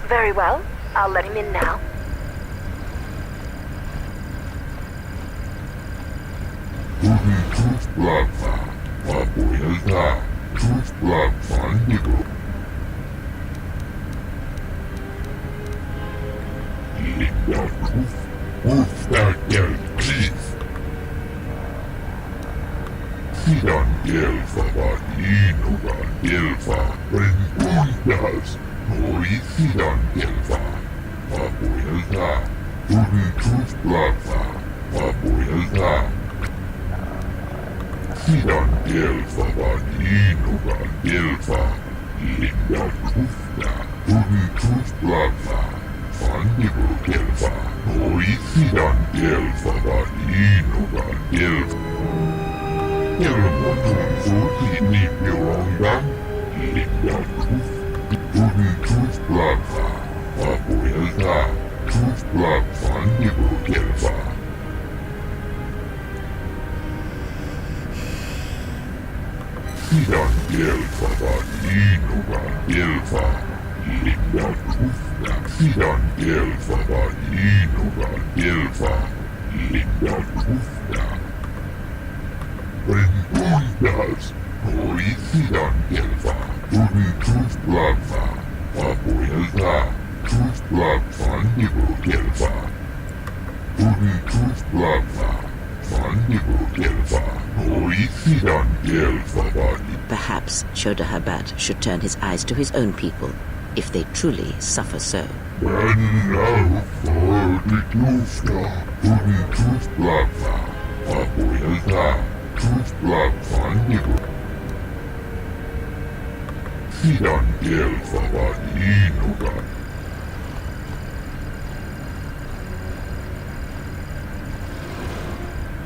Very well. I'll let him in now. Perhaps Chodahabat should turn his eyes to his own people, if they truly suffer so.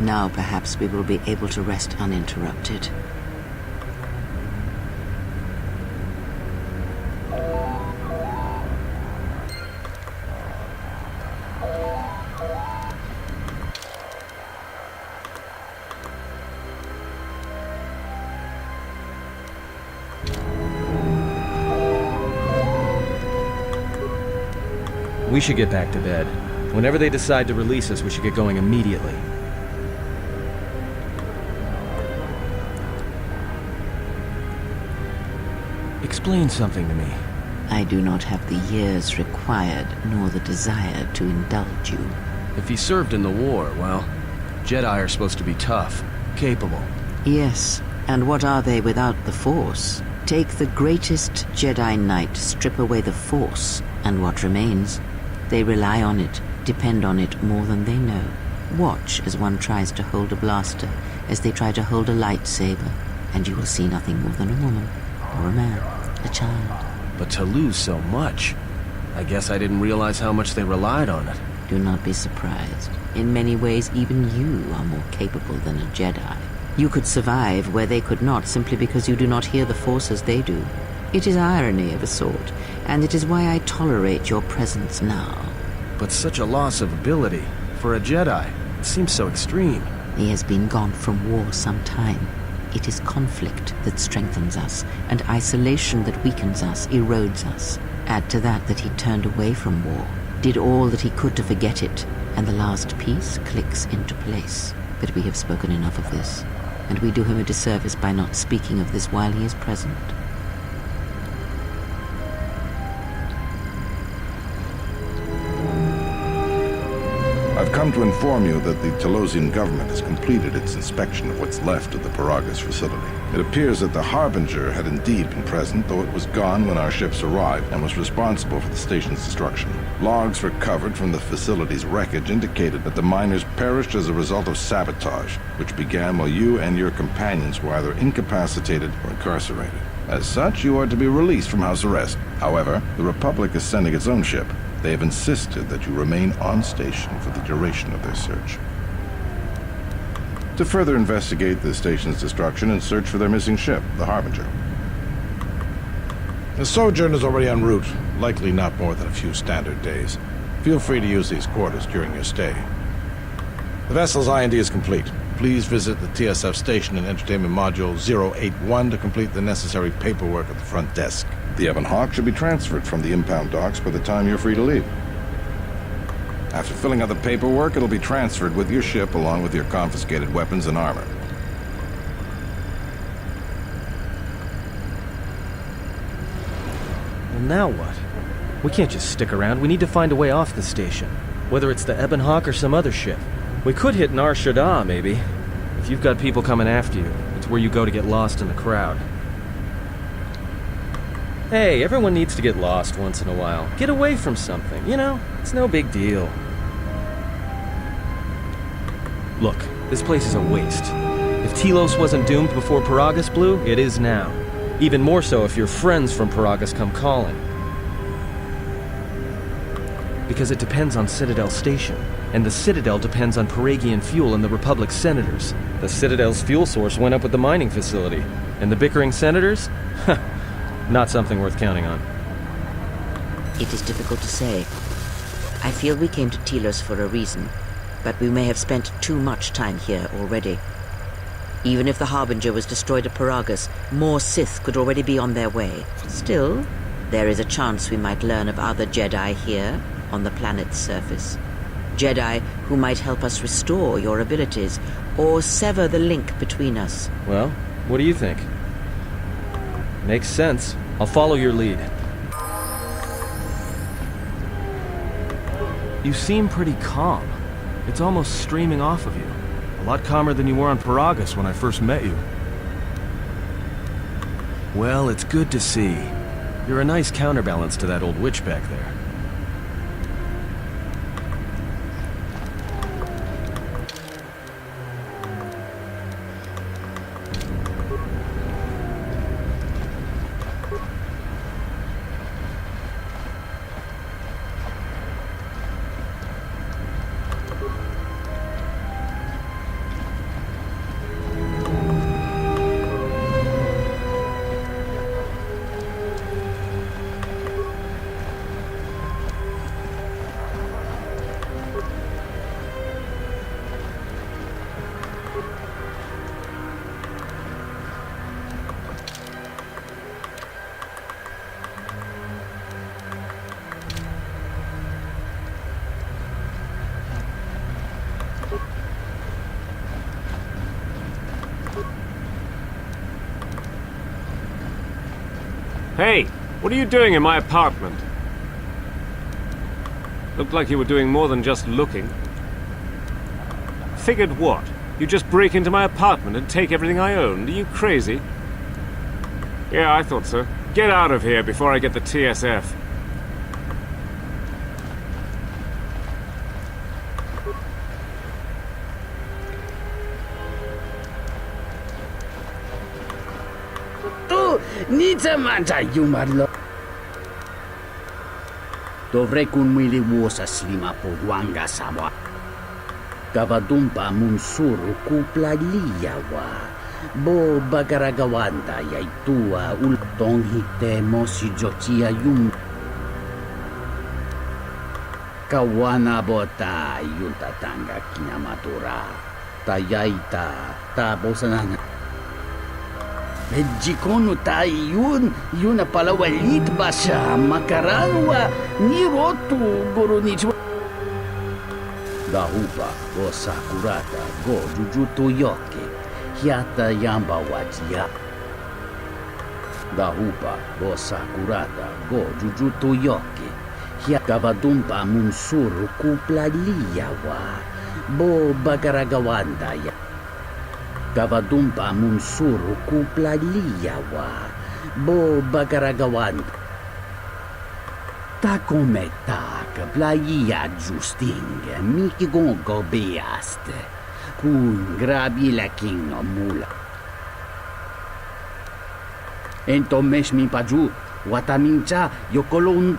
Now perhaps we will be able to rest uninterrupted. We should get back to bed. Whenever they decide to release us, we should get going immediately. Explain something to me. I do not have the years required, nor the desire to indulge you. If he served in the war, well, Jedi are supposed to be tough, capable. Yes, and what are they without the Force? Take the greatest Jedi Knight, strip away the Force, and what remains? They rely on it, depend on it more than they know. Watch as one tries to hold a blaster, as they try to hold a lightsaber, and you will see nothing more than a woman, or a man, a child. But to lose so much, I guess I didn't realize how much they relied on it. Do not be surprised. In many ways, even you are more capable than a Jedi. You could survive where they could not simply because you do not hear the Force as they do. It is irony of a sort, and it is why I tolerate your presence now. But such a loss of ability, for a Jedi, it seems so extreme. He has been gone from war some time. It is conflict that strengthens us, and isolation that weakens us, erodes us. Add to that he turned away from war, did all that he could to forget it, and the last piece clicks into place. But we have spoken enough of this, and we do him a disservice by not speaking of this while he is present. I've come to inform you that the Telosian government has completed its inspection of what's left of the Paragas facility. It appears that the Harbinger had indeed been present, though it was gone when our ships arrived and was responsible for the station's destruction. Logs recovered from the facility's wreckage indicated that the miners perished as a result of sabotage, which began while you and your companions were either incapacitated or incarcerated. As such, you are to be released from house arrest. However, the Republic is sending its own ship. They have insisted that you remain on station for the duration of their search. To further investigate the station's destruction and search for their missing ship, the Harbinger. The sojourn is already en route, likely not more than a few standard days. Feel free to use these quarters during your stay. The vessel's IND is complete. Please visit the TSF station and entertainment module 081 to complete the necessary paperwork at the front desk. The Ebon Hawk should be transferred from the impound docks by the time you're free to leave. After filling out the paperwork, it'll be transferred with your ship along with your confiscated weapons and armor. Well, now what? We can't just stick around. We need to find a way off the station. Whether it's the Ebon Hawk or some other ship. We could hit Nar Shaddaa, maybe. If you've got people coming after you, it's where you go to get lost in the crowd. Hey, everyone needs to get lost once in a while. Get away from something, you know? It's no big deal. Look, this place is a waste. If Telos wasn't doomed before Paragus blew, it is now. Even more so if your friends from Paragus come calling. Because it depends on Citadel Station, and the Citadel depends on Paragian fuel and the Republic's senators. The Citadel's fuel source went up with the mining facility, and the bickering senators? Not something worth counting on. It is difficult to say. I feel we came to Telos for a reason, but we may have spent too much time here already. Even if the Harbinger was destroyed at Paragus, more Sith could already be on their way. Still, there is a chance we might learn of other Jedi here, on the planet's surface. Jedi who might help us restore your abilities, or sever the link between us. Well, what do you think? Makes sense. I'll follow your lead. You seem pretty calm. It's almost streaming off of you. A lot calmer than you were on Paragus when I first met you. Well, it's good to see. You're a nice counterbalance to that old witch back there. Hey, what are you doing in my apartment? Looked like you were doing more than just looking. Figured what? You just break into my apartment and take everything I owned? Are you crazy? Yeah, I thought so. Get out of here before I get the TSF. Dovrei kunmili sa slima podwanga sawa. Kavadumpa munsuru kupla liyawa. Bo bagaragawanda yaitua ultong hitemo si jotia yung. Kawana bota yuntatanga kinamatura. Tayaita tabosanana. Jikono tayo yun na pala walit ba siya makarangwa ni Rotu guru ni Dahupa go Sakurata go Jujuto Yoke Hiata Yamba Wajia Dahupa go Sakurata go Jujuto Yoke Hiata Vadumpa Munsuru Kupla Liyawa Bo Bagaragawanda ya Kavadumpa munsuru kupla liyawa, bo bagaragawan. Ta come ta kapla justing, miki gongo beaste, kun grabi la kingo mula. Entomes mi paju, watamincha yokolon.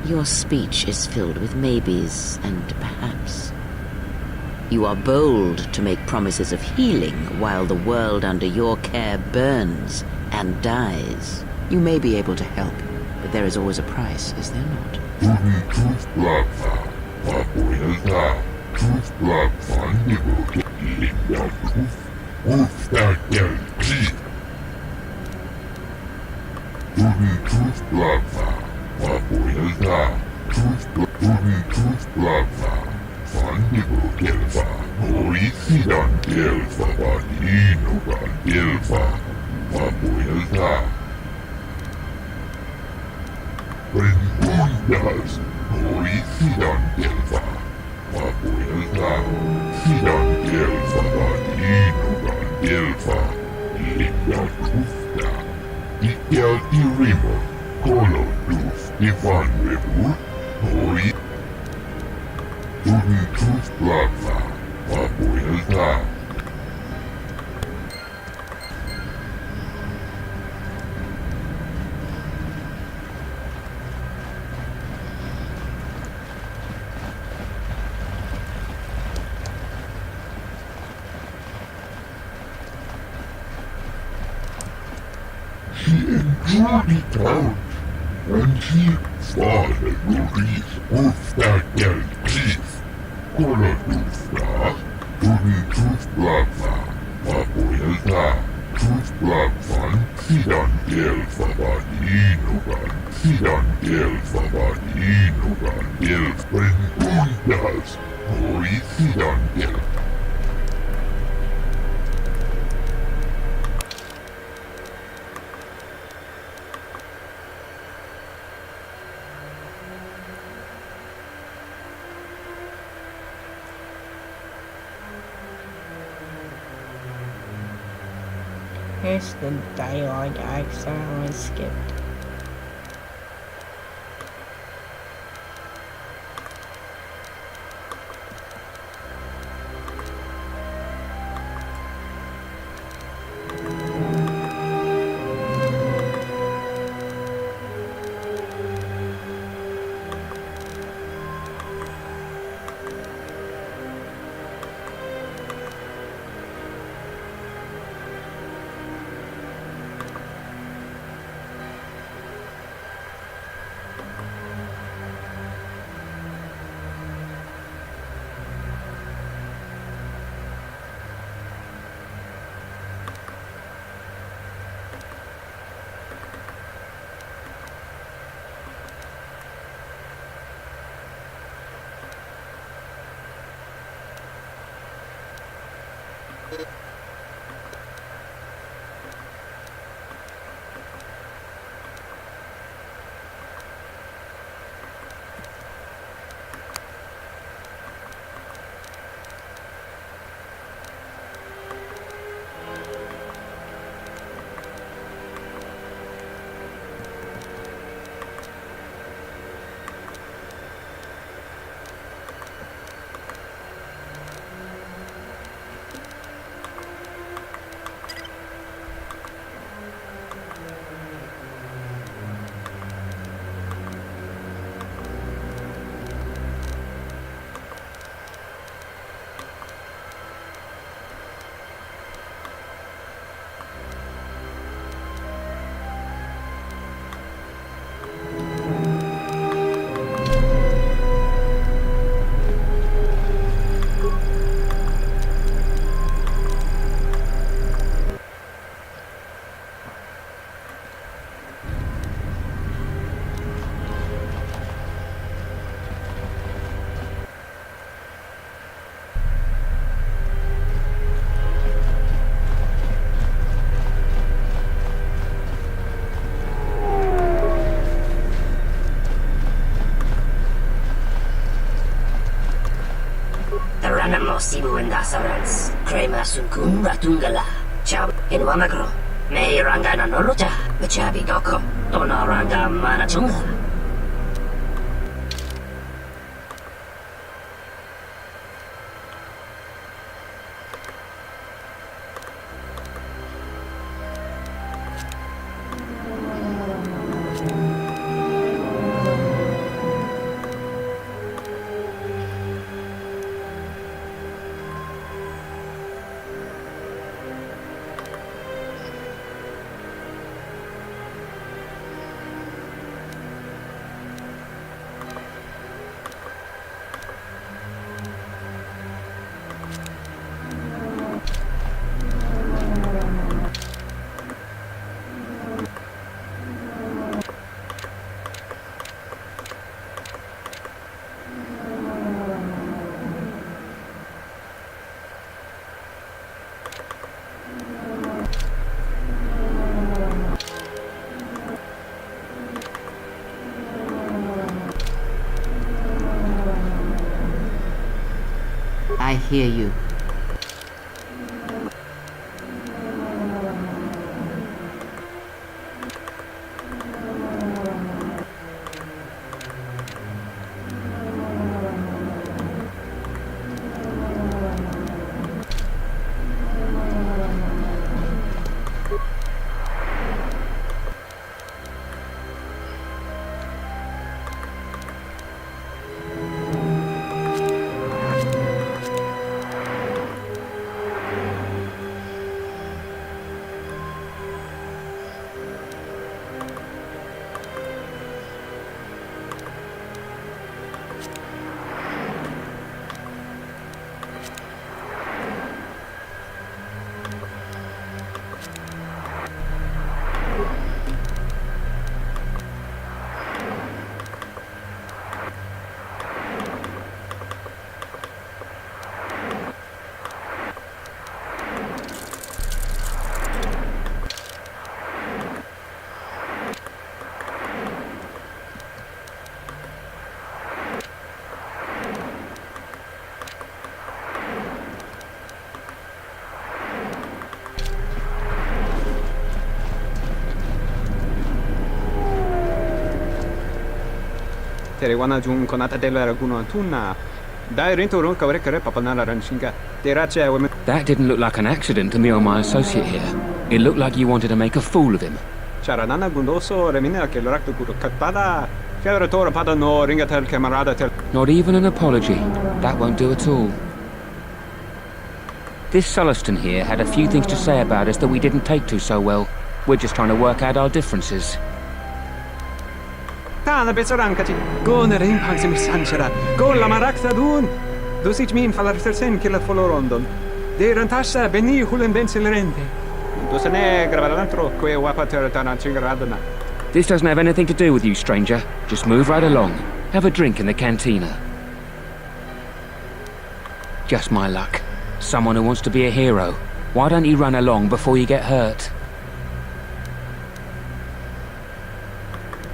Your speech is filled with maybes and perhaps. You are bold to make promises of healing while the world under your care burns and dies. You may be able to help, but there is always a price, is there not? Here's the dialogue I accidentally skipped. mo sibuenda sarans. Crema sunkun ratungala. Chab in wamakro. May ranga na norocha. Bachabi doko. Dona ranga manachunga. I hear you. Wana jung konata dela raguna tuna. Dai rento ron kawrekare papanara ranshinga. Terache women. That didn't look like an accident to me or my associate here. It looked like you wanted to make a fool of him. Charanana gundoso remina che l'orakto kuro katpada. Fiavra tora pada no ringatel camarada tel. Not even an apology. That won't do at all. This Sulluston here had a few things to say about us that we didn't take to so well. We're just trying to work out our differences. Tana besaran kati. Go na rin pang simisanchara. Go la marakta dun. Dosich min falartersen killa folorondon. De rantasa beni hulen bensilerente. Dosane gravalantro que wapater tana chingaradana. This doesn't have anything to do with you, stranger. Just move right along. Have a drink in the cantina. Just my luck. Someone who wants to be a hero. Why don't you run along before you get hurt?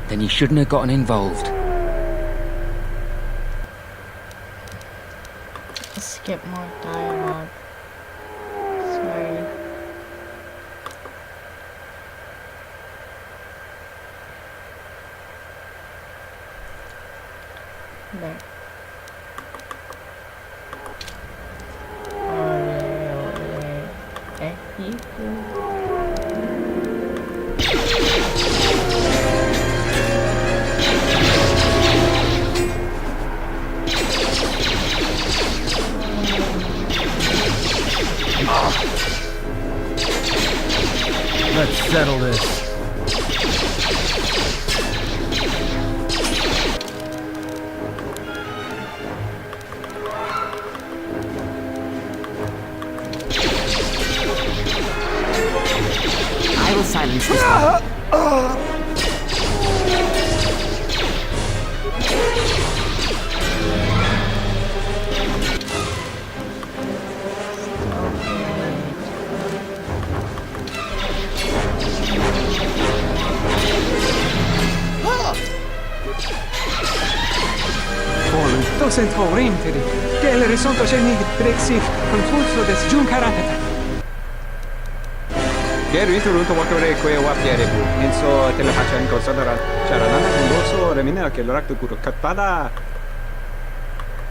Then you shouldn't have gotten involved. Skip more dialogue. Sorry. There. Let's settle this. I will silence this one. orienteri, che il risonto cenig rexif consulso des giuncaratata. Geri interrunto wakare kwe wapiere bu, inso telepachan considera charanana kundoso remina che l'orak de guru katpada.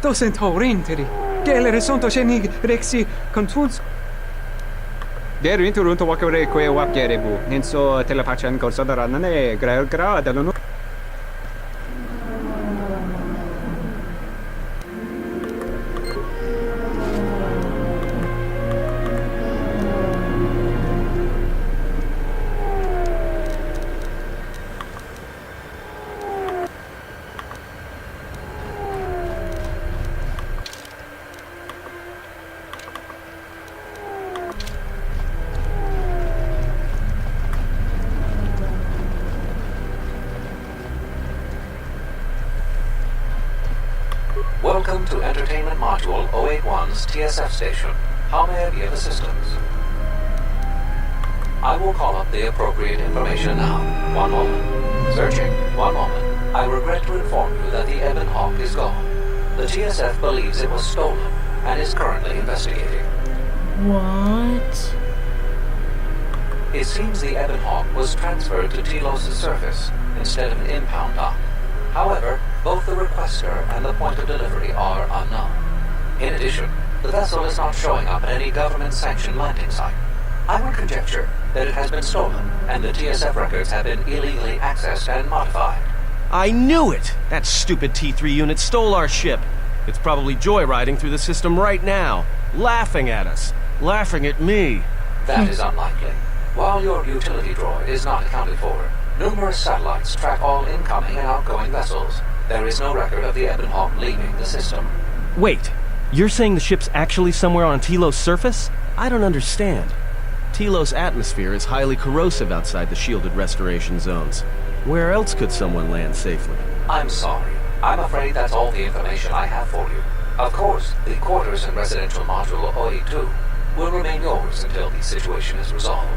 Docent orienteri, che il risonto cenig rexi consulso. Geri interrunto wakare kwe wapiere bu, inso telepachan considera nane gra dello. Welcome to Entertainment Module 081's TSF station. How may I be of assistance? I will call up the appropriate information now. One moment. Searching. One moment. I regret to inform you that the Ebon Hawk is gone. The TSF believes it was stolen and is currently investigating. What? It seems the Ebon Hawk was transferred to Telos' surface instead of an impound dock. However, both the requester and the point of delivery are unknown. In addition, the vessel is not showing up at any government-sanctioned landing site. I would conjecture that it has been stolen, and the TSF records have been illegally accessed and modified. I knew it! That stupid T3 unit stole our ship. It's probably joyriding through the system right now, laughing at us, laughing at me. That is unlikely. While your utility droid is not accounted for, numerous satellites track all incoming and outgoing vessels. There is no record of the Ebon Hawk leaving the system. Wait, you're saying the ship's actually somewhere on Telos' surface? I don't understand. Telos' atmosphere is highly corrosive outside the shielded restoration zones. Where else could someone land safely? I'm sorry. I'm afraid that's all the information I have for you. Of course, the quarters in Residential Module 082 will remain yours until the situation is resolved.